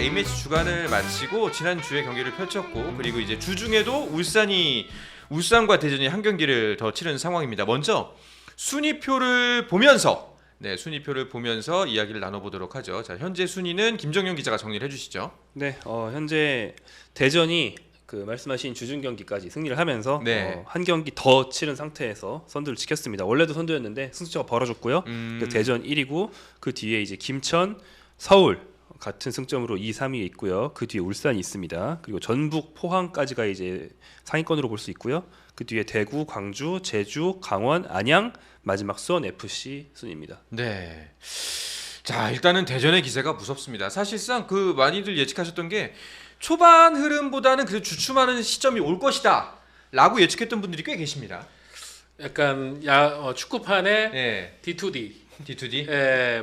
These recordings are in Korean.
A매치 주간을 마치고 지난주에 경기를 펼쳤고 그리고 이제 주중에도 울산과 대전이 한 경기를 더 치르는 상황입니다. 먼저 순위표를 보면서 이야기를 나눠보도록 하죠. 자, 현재 순위는 김정용 기자가 정리를 해주시죠. 네, 현재 대전이 그 말씀하신 주중 경기까지 승리를 하면서 한 경기 더 치른 상태에서 선두를 지켰습니다. 원래도 선두였는데 승수차가 벌어졌고요. 그 대전 1위고 그 뒤에 이제 김천, 서울 같은 승점으로 2, 3위에 있고요. 그 뒤에 울산이 있습니다. 그리고 전북, 포항까지가 이제 상위권으로 볼 수 있고요. 그 뒤에 대구, 광주, 제주, 강원, 안양, 마지막 수원 FC 순입니다. 네. 자, 일단은 대전의 기세가 무섭습니다. 사실상 그 많이들 예측하셨던 게 초반 흐름보다는 그래도 주춤하는 시점이 올 것이다 라고 예측했던 분들이 꽤 계십니다. 약간 축구판에 D2D,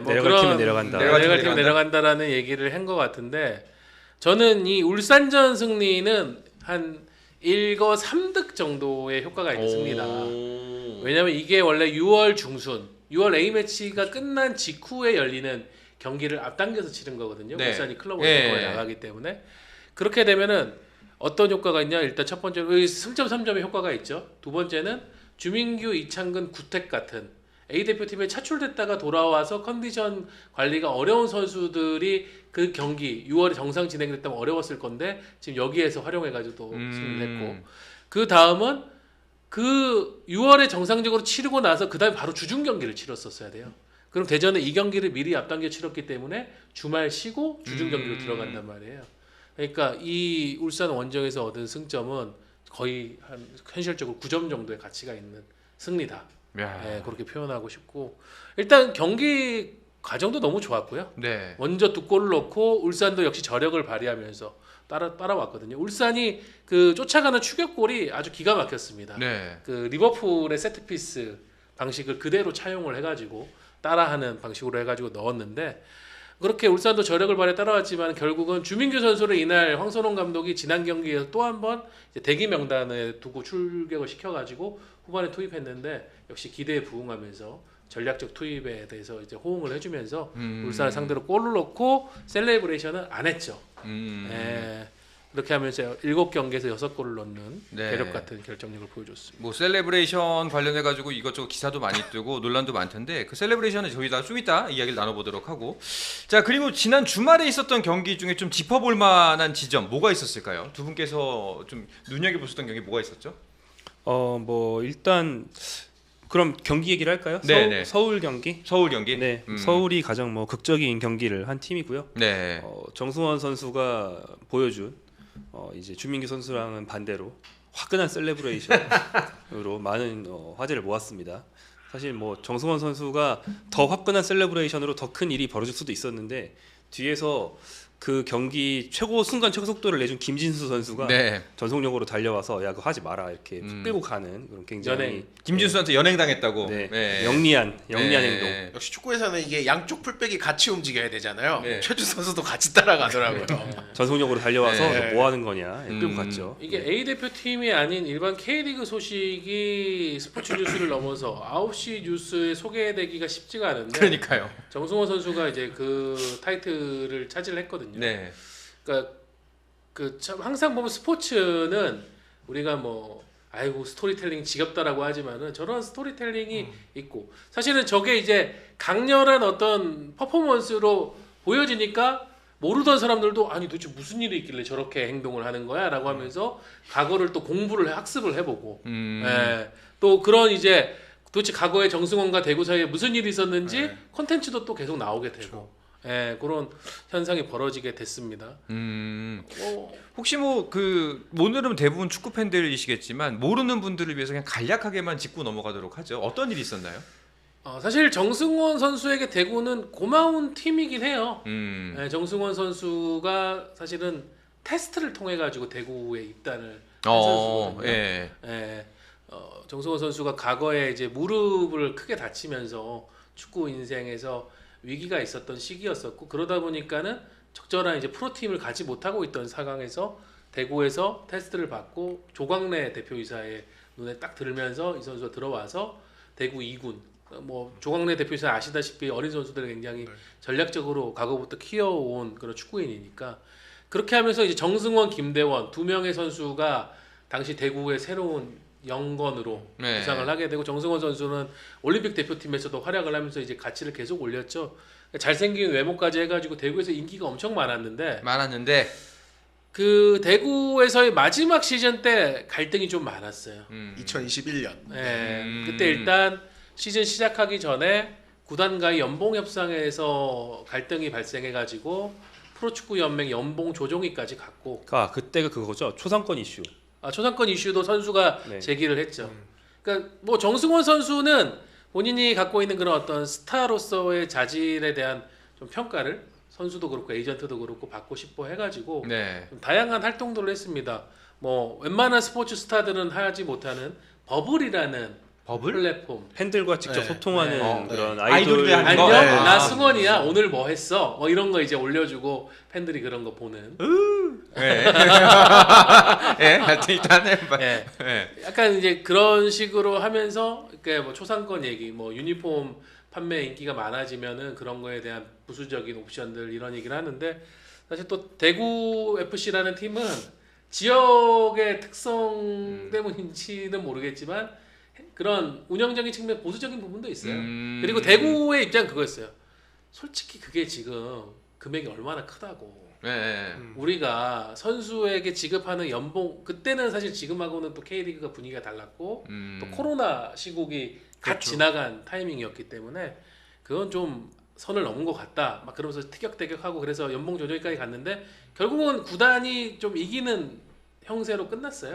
뭐 내려갈 그런 팀은 내려간다. 내려갈 팀은 내려간다라는 얘기를 한 것 같은데, 저는 이 울산전 승리는 한 1거 3득 정도의 효과가 있습니다. 왜냐면 이게 원래 6월 중순, 6월 A매치가 끝난 직후에 열리는 경기를 앞당겨서 치른 거거든요. 네. 울산이 클럽 월드컵에 나가기 때문에. 그렇게 되면은 어떤 효과가 있냐? 일단 첫 번째로 승점 3점의 효과가 있죠. 두 번째는 주민규, 이창근, 구택 같은 A 대표팀에 차출됐다가 돌아와서 컨디션 관리가 어려운 선수들이 그 경기 6월에 정상 진행됐다면 어려웠을 건데 지금 여기에서 활용해가지고 또 승리를 했고, 그 다음은 그 6월에 정상적으로 치르고 나서 그 다음에 바로 주중 경기를 치렀었어야 돼요. 그럼 대전은 이 경기를 미리 앞당겨 치렀기 때문에 주말 쉬고 주중 경기로 들어간단 말이에요. 그러니까 이 울산 원정에서 얻은 승점은 거의 한 현실적으로 9점 정도의 가치가 있는 승리다. 네, 그렇게 표현하고 싶고, 일단 경기 과정도 너무 좋았고요. 네. 먼저 두 골을 넣고 울산도 역시 저력을 발휘하면서 따라왔거든요. 울산이 그 쫓아가는 추격골이 아주 기가 막혔습니다. 네. 그 리버풀의 세트피스 방식을 그대로 차용을 해가지고 따라하는 방식으로 해가지고 넣었는데, 그렇게 울산도 저력을 발휘해 따라왔지만 결국은 주민규 선수를 이날 황선홍 감독이 지난 경기에서 또 한 번 대기 명단에 두고 출격을 시켜가지고 후반에 투입했는데 역시 기대에 부응하면서 전략적 투입에 대해서 이제 호응을 해주면서 울산을 상대로 골을 넣고 셀레브레이션은 안 했죠. 그렇게 하면서 7경기에서 6골을 넣는 대력 같은 결정력을 보여줬습니다. 뭐 셀레브레이션 관련해 가지고 이것저것 기사도 많이 뜨고 논란도 많던데 그 셀레브레이션은 저희가 좀 이따 이야기를 나눠보도록 하고, 자, 그리고 지난 주말에 있었던 경기 중에 좀 짚어볼 만한 지점 뭐가 있었을까요? 두 분께서 좀 눈여겨보셨던 경기 뭐가 있었죠? 뭐 일단 그럼 경기 얘기를 할까요? 서울 경기? 서울 경기? 네, 서울이 가장 뭐 극적인 경기를 한 팀이고요. 네. 정승원 선수가 보여준 이제 주민규 선수랑은 반대로 화끈한 셀레브레이션으로 많은 화제를 모았습니다. 사실 뭐 정승원 선수가 더 화끈한 셀레브레이션으로 더 큰 일이 벌어질 수도 있었는데 뒤에서 그 경기 최고 순간 최고 속도를 내준 김진수 선수가 전속력으로 달려와서 야 그거 하지 마라 이렇게 푹 끌고 가는 그런 굉장히 김진수한테 연행당했다고. 영리한 행동. 역시 축구에서는 이게 양쪽 풀백이 같이 움직여야 되잖아요. 최준 선수도 같이 따라가더라고요. 전속력으로 달려와서 뭐 하는 거냐 끌고 갔죠. 이게 A 대표팀이 아닌 일반 K리그 소식이 스포츠 뉴스를 넘어서 9시 뉴스에 소개되기가 쉽지가 않은데, 그러니까요. 정승원 선수가 이제 그 타이틀을 차지했거든요. 네. 그러니까 그 참 항상 보면 스포츠는 우리가 뭐 아이고 스토리텔링 지겹다라고 하지만은 저런 스토리텔링이 있고, 사실은 저게 이제 강렬한 어떤 퍼포먼스로 보여지니까 모르던 사람들도 아니 도대체 무슨 일이 있길래 저렇게 행동을 하는 거야라고 하면서 과거를 또 공부를 학습을 해보고, 또 그런 이제 도대체 과거에 정승원과 대구 사이에 무슨 일이 있었는지 콘텐츠도 또 계속 나오게 되고. 그런 현상이 벌어지게 됐습니다. 혹시 뭐 그 오늘은 대부분 축구 팬들이시겠지만 모르는 분들을 위해서 그냥 간략하게만 짚고 넘어가도록 하죠. 어떤 일이 있었나요? 사실 정승원 선수에게 대구는 고마운 팀이긴 해요. 정승원 선수가 사실은 테스트를 통해 가지고 대구에 입단을 한 선수거든요. 정승원 선수가 과거에 이제 무릎을 크게 다치면서 축구 인생에서 위기가 있었던 시기였었고, 그러다 보니까는 적절한 이제 프로팀을 가지 못하고 있던 상황에서 대구에서 테스트를 받고 조광래 대표이사의 눈에 딱 들면서 이 선수가 들어와서 대구 2군 뭐 조광래 대표님 아시다시피 어린 선수들을 굉장히 전략적으로 과거부터 키워온 그런 축구인이니까 그렇게 하면서 이제 정승원, 김대원 두 명의 선수가 당시 대구의 새로운 영건으로 네. 부상을 하게 되고 정승원 선수는 올림픽 대표팀에서도 활약을 하면서 이제 가치를 계속 올렸죠. 잘생긴 외모까지 해가지고 대구에서 인기가 엄청 많았는데 그 대구에서의 마지막 시즌 때 갈등이 좀 많았어요. 2021년. 네, 그때 일단 시즌 시작하기 전에 구단과의 연봉 협상에서 갈등이 발생해가지고 프로축구연맹 연봉 조정위까지 갔고. 그때가 그거죠. 초상권 이슈. 초상권 이슈도 선수가 네. 제기를 했죠. 그러니까 뭐 정승원 선수는 본인이 갖고 있는 그런 어떤 스타로서의 자질에 대한 좀 평가를 선수도 그렇고 에이전트도 그렇고 받고 싶어 해가지고 좀 다양한 활동들을 했습니다. 뭐 웬만한 스포츠 스타들은 하지 못하는 버블이라는 플랫폼. 팬들과 직접 소통하는 그런 아이돌들이 하는 안녕, 거? 나 승원이야. 오늘 뭐 했어? 뭐 이런 거 이제 올려주고 팬들이 그런 거 보는. 하여튼 일단 해봐. 약간 이제 그런 식으로 하면서 이렇게 뭐 초상권 얘기, 뭐 유니폼 판매 인기가 많아지면은 그런 거에 대한 부수적인 옵션들 이런 얘기를 하는데 사실 또 대구 FC라는 팀은 지역의 특성 때문인지는 모르겠지만 그런 운영적인 측면 보수적인 부분도 있어요. 그리고 대구의 입장 그거였어요. 솔직히 그게 지금 금액이 얼마나 크다고. 우리가 선수에게 지급하는 연봉 그때는 사실 지금하고는 또 K리그가 분위기가 달랐고 또 코로나 시국이 갓 지나간 타이밍이었기 때문에 그건 좀 선을 넘은 것 같다. 막 그러면서 티격태격하고 그래서 연봉 조정까지 갔는데 결국은 구단이 좀 이기는 형세로 끝났어요.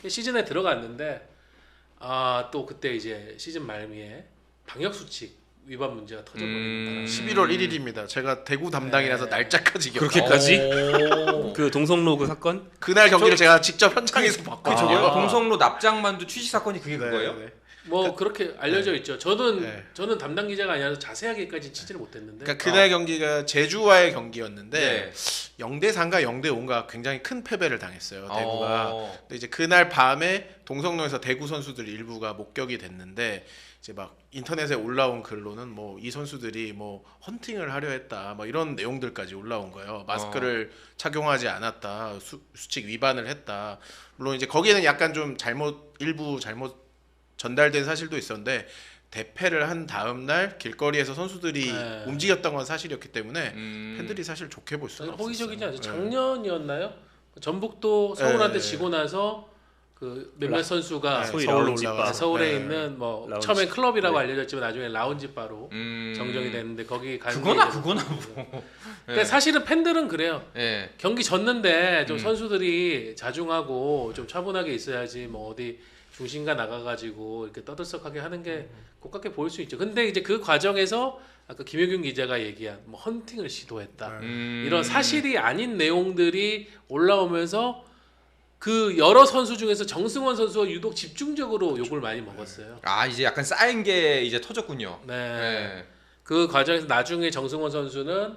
시즌에 들어갔는데 또 그때 이제 시즌 말미에 방역 수칙 위반 문제가 터져버리는 바람에 11월 1일입니다. 제가 대구 담당이라서 날짜까지 기억. 그렇게까지? 그 동성로 그 사건? 그날 경기를 제가 직접 현장에서 봤고. 저거요? 동성로 납작만두 취지 사건이 그게 그거예요? 뭐 그렇게 알려져 있죠. 저는 담당 기자가 아니라서 자세하게까지 치지를 못했는데. 그러니까 그날 경기가 제주와의 경기였는데 0대4인가 0대5인가 굉장히 큰 패배를 당했어요. 대구가. 근데 이제 그날 밤에 동성로에서 대구 선수들 일부가 목격이 됐는데 이제 막 인터넷에 올라온 글로는 뭐 이 선수들이 뭐 헌팅을 하려 했다 뭐 이런 내용들까지 올라온 거예요. 마스크를 착용하지 않았다, 수칙 위반을 했다. 물론 이제 거기에는 약간 좀 일부 잘못 전달된 사실도 있었는데 대패를 한 다음 날 길거리에서 선수들이 움직였던 건 사실이었기 때문에 팬들이 사실 좋게 볼 수는 없었어요. 호기적이지 않죠. 작년이었나요? 전북도 서울한테 지고 나서 그 몇몇 선수가 서울로 올라가서 서울에 있는 뭐 라운지. 처음엔 클럽이라고 알려졌지만 나중에 라운지 바로 정정이 됐는데 거기 가는 그거나 게 뭐. 그러니까 사실은 팬들은 그래요. 경기 졌는데 좀 선수들이 자중하고 좀 차분하게 있어야지 뭐 어디 중심가 나가가지고 이렇게 떠들썩하게 하는 게 고깝게 보일 수 있죠. 근데 이제 그 과정에서 아까 김효균 기자가 얘기한 뭐 헌팅을 시도했다 이런 사실이 아닌 내용들이 올라오면서 그 여러 선수 중에서 정승원 선수가 유독 집중적으로 욕을 많이 먹었어요. 이제 약간 쌓인 게 이제 터졌군요. 그 과정에서 나중에 정승원 선수는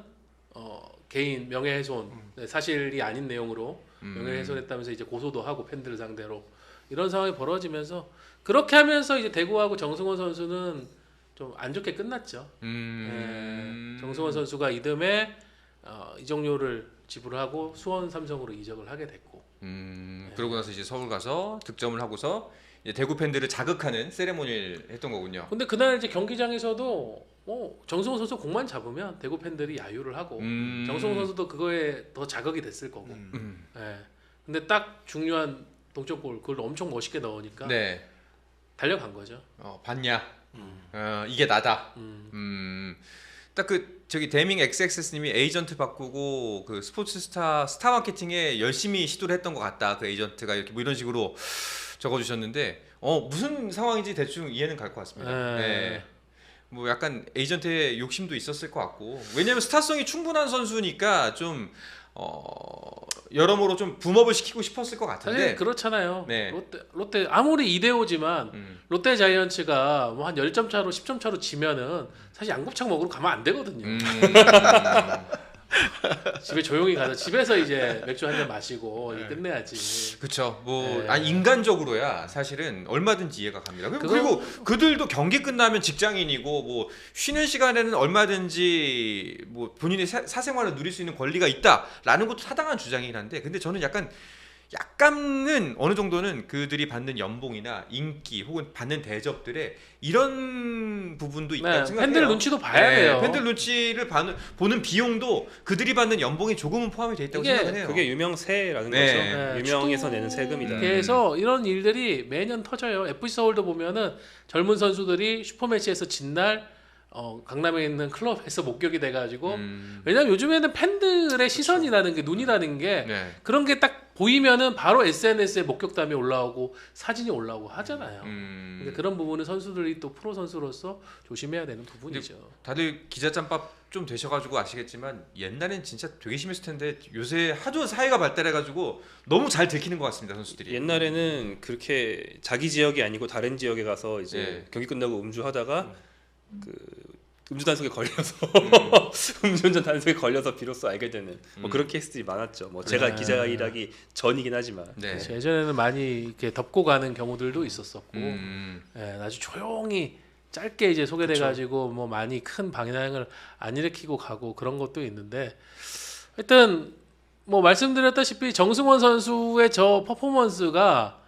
개인 명예훼손 사실이 아닌 내용으로 명예훼손했다면서 이제 고소도 하고 팬들 상대로 이런 상황이 벌어지면서 그렇게 하면서 이제 대구하고 정승원 선수는 좀 안 좋게 끝났죠. 정승원 선수가 이듬해 이적료를 지불하고 수원 삼성으로 이적을 하게 됐고. 그러고 나서 이제 서울 가서 득점을 하고서 이제 대구 팬들을 자극하는 세레모니를 했던 거군요. 근데 그날 이제 경기장에서도 정승원 선수 공만 잡으면 대구 팬들이 야유를 하고 정승원 선수도 그거에 더 자극이 됐을 거고. 근데 딱 중요한 동점골 그걸 엄청 멋있게 넣으니까 달려간 거죠. 봤냐? 이게 나다. 딱 그 저기 데밍 XX님이 에이전트 바꾸고 그 스포츠 스타 마케팅에 열심히 시도를 했던 것 같다. 그 에이전트가 이렇게 뭐 이런 식으로 적어주셨는데 무슨 상황인지 대충 이해는 갈 것 같습니다. 뭐 약간 에이전트의 욕심도 있었을 것 같고 왜냐면 스타성이 충분한 선수니까 좀 여러모로 좀 붐업을 시키고 싶었을 것 같은데 사실 그렇잖아요. 롯데 아무리 2대5지만 롯데 자이언츠가 뭐 한 10점 차로 10점 차로 지면은 사실 양곱창 먹으러 가면 안 되거든요. 집에 조용히 가서 집에서 이제 맥주 한 잔 마시고 이제 끝내야지. 그렇죠. 뭐 네. 아니, 인간적으로야 사실은 얼마든지 이해가 갑니다. 그거- 그리고 그들도 경기 끝나면 직장인이고 뭐 쉬는 시간에는 얼마든지 뭐 본인의 사생활을 누릴 수 있는 권리가 있다라는 것도 타당한 주장이긴 한데, 근데 저는 약간은 어느 정도는 그들이 받는 연봉이나 인기 혹은 받는 대접들에 이런 부분도 있다고 네, 생각해요. 팬들 눈치도 봐야 돼요. 팬들 눈치를 보는 비용도 그들이 받는 연봉이 조금은 포함이 돼 있다고 이게 생각해요. 그게 유명세라는 네. 거죠. 네, 유명해서 내는 세금이다. 그래서 이런 일들이 매년 터져요. FC 서울도 보면은 젊은 선수들이 슈퍼매치에서 진 날 강남에 있는 클럽에서 목격이 돼가지고 왜냐면 요즘에는 팬들의 시선이라는 게 눈이라는 게 네. 그런 게 딱 보이면은 바로 SNS에 목격담이 올라오고 사진이 올라오고 하잖아요. 근데 그런 부분은 선수들이 또 프로 선수로서 조심해야 되는 부분이죠. 다들 기자짬밥 좀 되셔가지고 아시겠지만 옛날엔 진짜 되게 심했을 텐데 요새 하도 사회가 발달해가지고 너무 잘 들키는 것 같습니다, 선수들이. 옛날에는 그렇게 자기 지역이 아니고 다른 지역에 가서 이제 네. 경기 끝나고 음주하다가 그 음주 단속에 걸려서 음주운전 단속에 걸려서 비로소 알게 되는 뭐 그런 케이스들이 많았죠. 뭐 제가 네. 기자 일하기 전이긴 하지만 네. 그렇죠. 예전에는 많이 이렇게 덮고 가는 경우들도 있었었고 음. 아주 조용히 짧게 이제 소개돼가지고 뭐 많이 큰 방향을 안 일으키고 가고 그런 것도 있는데 하여튼 뭐 말씀드렸다시피 정승원 선수의 저 퍼포먼스가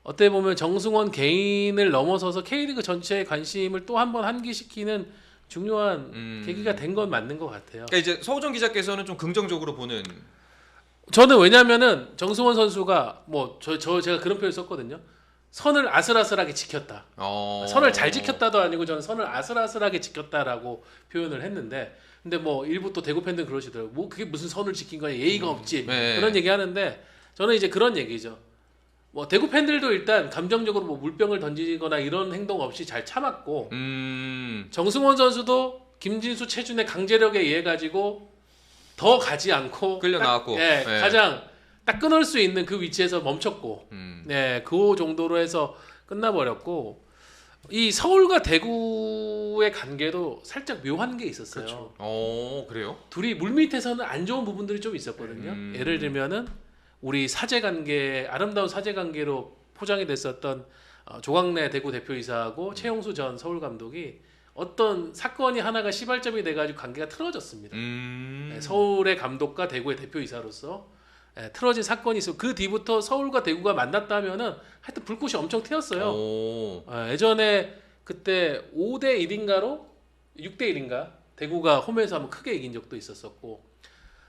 어떻게 보면 정승원 개인을 넘어서서 K리그 전체의 관심을 또 한 번 환기시키는 중요한 계기가 된 건 맞는 것 같아요. 그러니까 이제 서우정 기자께서는 좀 긍정적으로 보는. 저는 왜냐면은 정승원 선수가 뭐 제가 그런 표현 썼거든요. 선을 아슬아슬하게 지켰다. 선을 잘 지켰다도 아니고 저는 선을 아슬아슬하게 지켰다라고 표현을 했는데, 근데 뭐 일부 또 대구 팬들은 그러시더라고요. 뭐 그게 무슨 선을 지킨 거야, 예의가 없지. 네. 그런 얘기 하는데 저는 이제 그런 얘기죠. 뭐 대구 팬들도 일단 감정적으로 뭐 물병을 던지거나 이런 행동 없이 잘 참았고, 정승원 선수도 김진수 최준의 강제력에 의해 가지고 더 가지 않고 끌려 딱, 나왔고. 예, 네. 가장 딱 끊을 수 있는 그 위치에서 멈췄고, 네, 그 정도로 해서 끝나버렸고, 이 서울과 대구의 관계도 살짝 묘한 게 있었어요. 그렇죠. 그래요? 둘이 물밑에서는 안 좋은 부분들이 좀 있었거든요. 예를 들면은 우리 사제 관계, 아름다운 사제 관계로 포장이 됐었던 조광래 대구 대표이사하고 최용수 전 서울 감독이 어떤 사건이 하나가 시발점이 돼가지고 관계가 틀어졌습니다. 네, 서울의 감독과 대구의 대표이사로서 틀어진 사건이 있어. 그 뒤부터 서울과 대구가 만났다면은 하여튼 불꽃이 엄청 튀었어요. 예전에 그때 5대 1인가로 6대 1인가 대구가 홈에서 한번 크게 이긴 적도 있었었고,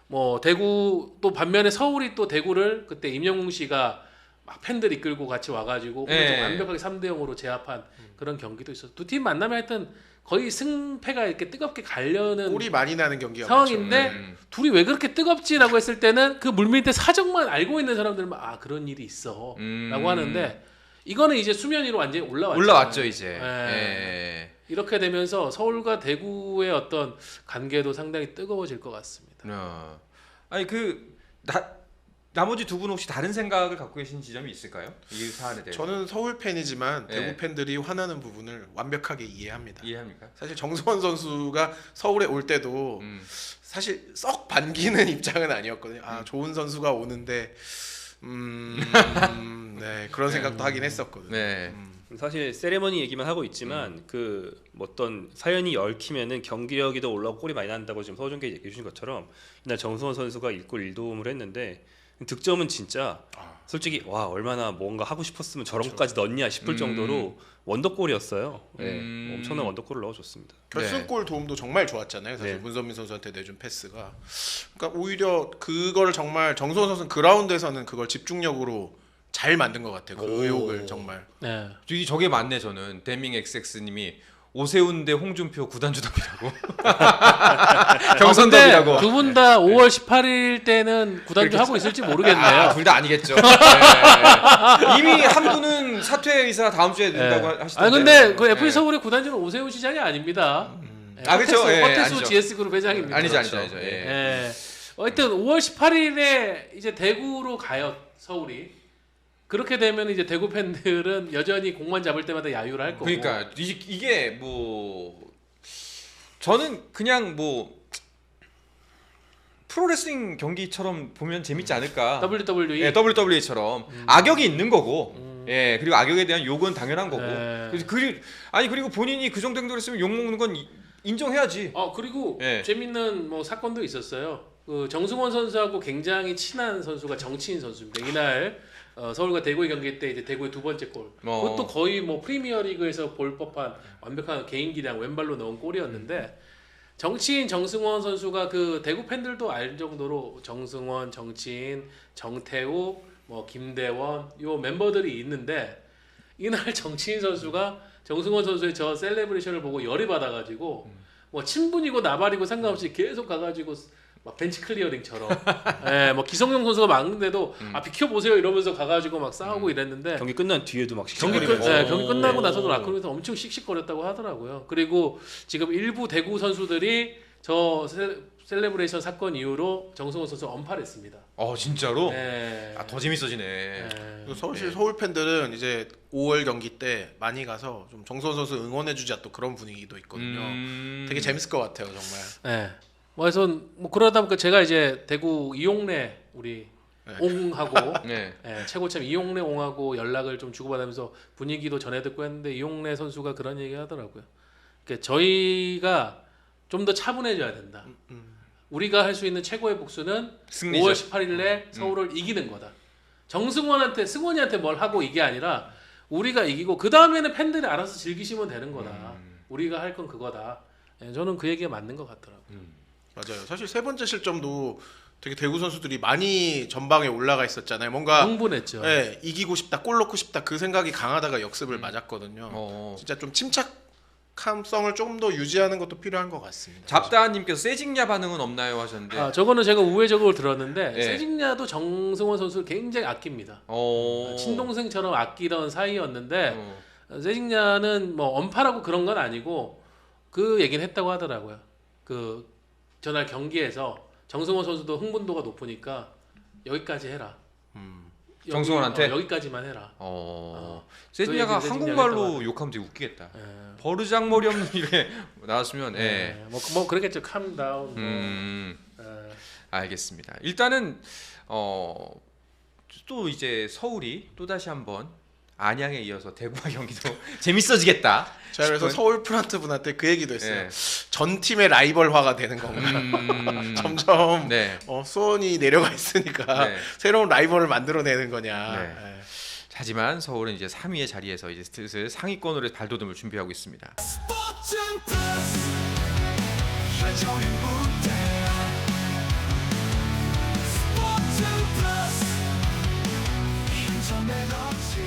뭐 대구 또 반면에 서울이 또 대구를 그때 임영웅 씨가 막 팬들 이끌고 같이 와가지고 네. 완벽하게 3대 0으로 제압한 그런 경기도 있었어. 두 팀 만나면 하여튼 거의 승패가 이렇게 뜨겁게 갈려는 골이 많이 나는 경기가 상황인데 많죠. 둘이 왜 그렇게 뜨겁지라고 했을 때는 그 물밑의 사정만 알고 있는 사람들만 그런 일이 있어 라고 하는데, 이거는 이제 수면 위로 완전히 올라왔죠 이제. 예. 이렇게 되면서 서울과 대구의 어떤 관계도 상당히 뜨거워질 것 같습니다. 아니 나머지 두 분 혹시 다른 생각을 갖고 계신 지점이 있을까요? 이 사안에 대해서. 저는 서울 팬이지만 네. 대구 팬들이 화나는 부분을 완벽하게 이해합니다. 이해합니까? 사실 정승원 선수가 서울에 올 때도 사실 썩 반기는 입장은 아니었거든요. 좋은 선수가 오는데 네, 그런 생각도 하긴 했었거든요. 네. 사실 세레머니 얘기만 하고 있지만 그 어떤 사연이 얽히면은 경기력이 더 올라오고 골이 많이 난다고 지금 서우정 기자 얘기해 주신 것처럼 이날 정승원 선수가 1골 1도움을 했는데 득점은 진짜 솔직히 와 얼마나 뭔가 하고 싶었으면 저런 것까지 넣었냐 싶을 정도로 원더골이었어요. 네, 엄청난 원더골을 넣어줬습니다. 결승골 도움도 정말 좋았잖아요. 사실 네. 문선민 선수한테 내준 패스가. 그러니까 오히려 그거를 정말 정승원 선수는 그라운드에서는 그걸 집중력으로 잘 만든 것 같아요. 그 의욕을 정말. 네. 저게 맞네. 저는 데밍 XX님이 오세훈 대 홍준표 구단주답이라고. 경선답이라고. 두 분 다 5월 18일 때는 구단주 하고 있을지 모르겠네요. 둘 다 아니겠죠. 네. 이미 한 분은 사퇴 의사 다음 주에 된다고 하시던데. 근데 그 네. FC 서울의 구단주는 오세훈 시장이 아닙니다. 그렇죠. 허태수 아니죠. GS 그룹 회장입니다. 아니죠. 그렇죠. 예. 하여튼 5월 18일에 이제 대구로 가요, 서울이. 그렇게 되면 이제 대구 팬들은 여전히 공만 잡을 때마다 야유를 할 거고. 그러니까 이게 뭐 저는 그냥 뭐 프로레슬링 경기처럼 보면 재밌지 않을까. WWE. 예, WWE처럼 악역이 있는 거고. 예, 그리고 악역에 대한 욕은 당연한 거고. 그리고 본인이 그 정도 행동을 했으면 욕 먹는 건 인정해야지. 그리고 예. 재밌는 뭐 사건도 있었어요. 그 정승원 선수하고 굉장히 친한 선수가 정치인 선수입니다. 이날 서울과 대구의 경기 때 이제 대구의 두 번째 골. 그것도 거의 뭐 프리미어리그에서 볼 법한 완벽한 개인기량 왼발로 넣은 골이었는데 정치인 정승원 선수가 그 대구 팬들도 알 정도로 정승원, 정치인, 정태우, 뭐 김대원 요 멤버들이 있는데 이날 정치인 선수가 정승원 선수의 저 셀레브레이션을 보고 열이 받아가지고 뭐 친분이고 나발이고 상관없이 계속 가가지고 막 벤치 클리어링처럼 예, 뭐 기성용 선수가 막는데도 비켜 보세요 이러면서 가가지고 막 싸우고 이랬는데 경기 끝난 뒤에도 막 경기 시끄러워요. 끝나고 나서도 라커룸에서 엄청 씩씩거렸다고 하더라고요. 그리고 지금 일부 대구 선수들이 저 셀레브레이션 사건 이후로 정승원 선수 언팔했습니다. 진짜로? 네. 더 재밌어지네. 네. 서울 팬들은 이제 5월 경기 때 많이 가서 좀 정수원 선수 응원해주자 또 그런 분위기도 있거든요. 되게 재밌을 것 같아요, 정말. 네. 그래서 뭐 그러다 보니까 제가 이제 대구 이용래 우리 옹하고 네. 최고참 이용래 옹하고 연락을 좀 주고받으면서 분위기도 전해 듣고 했는데 이용래 선수가 그런 얘기 하더라고요. 그러니까 저희가 좀 더 차분해져야 된다. 우리가 할 수 있는 최고의 복수는 승리죠. 5월 18일에 서울을 이기는 거다. 승원이한테 뭘 하고 이게 아니라 우리가 이기고 그 다음에는 팬들이 알아서 즐기시면 되는 거다. 우리가 할 건 그거다. 저는 그 얘기가 맞는 것 같더라고요. 맞아요. 사실 세 번째 실점도 되게 대구 선수들이 많이 전방에 올라가 있었잖아요. 뭔가 흥분했죠. 네, 이기고 싶다, 골 넣고 싶다 그 생각이 강하다가 역습을 맞았거든요. 진짜 좀 침착함성을 좀 더 유지하는 것도 필요한 것 같습니다. 잡다한님께서 세징야 반응은 없나요 하셨는데. 저거는 제가 우회적으로 들었는데 네. 세징야도 정승원 선수를 굉장히 아낍니다. 친동생처럼 아끼던 사이였는데 세징야는 뭐 언팔하고 그런 건 아니고 그 얘기는 했다고 하더라고요. 그 전날 경기에서 정승원 선수도 흥분도가 높으니까 여기까지 해라. 정승원한테? 여기까지만 해라. 세징야가 그 얘기 한국말로 세징야가 욕하면 되게 웃기겠다. 예. 버르장머리 없는 일에 나왔으면 뭐 그랬겠죠. calm down. 알겠습니다. 일단은 또 이제 서울이 또 다시 한번 안양에 이어서 대구와 경기도 재밌어지겠다. 제가 그래서 서울 프런트 분한테 그 얘기도 했어요. 전 팀의 라이벌화가 되는 건가. 점점 수원이 내려가 있으니까 새로운 라이벌을 만들어내는 거냐. 하지만 서울은 이제 3위의 자리에서 이제 슬슬 상위권으로 발돋움을 준비하고 있습니다. 스포츠 플러스 한정의 무대 스포츠 플러스 인터넷 없이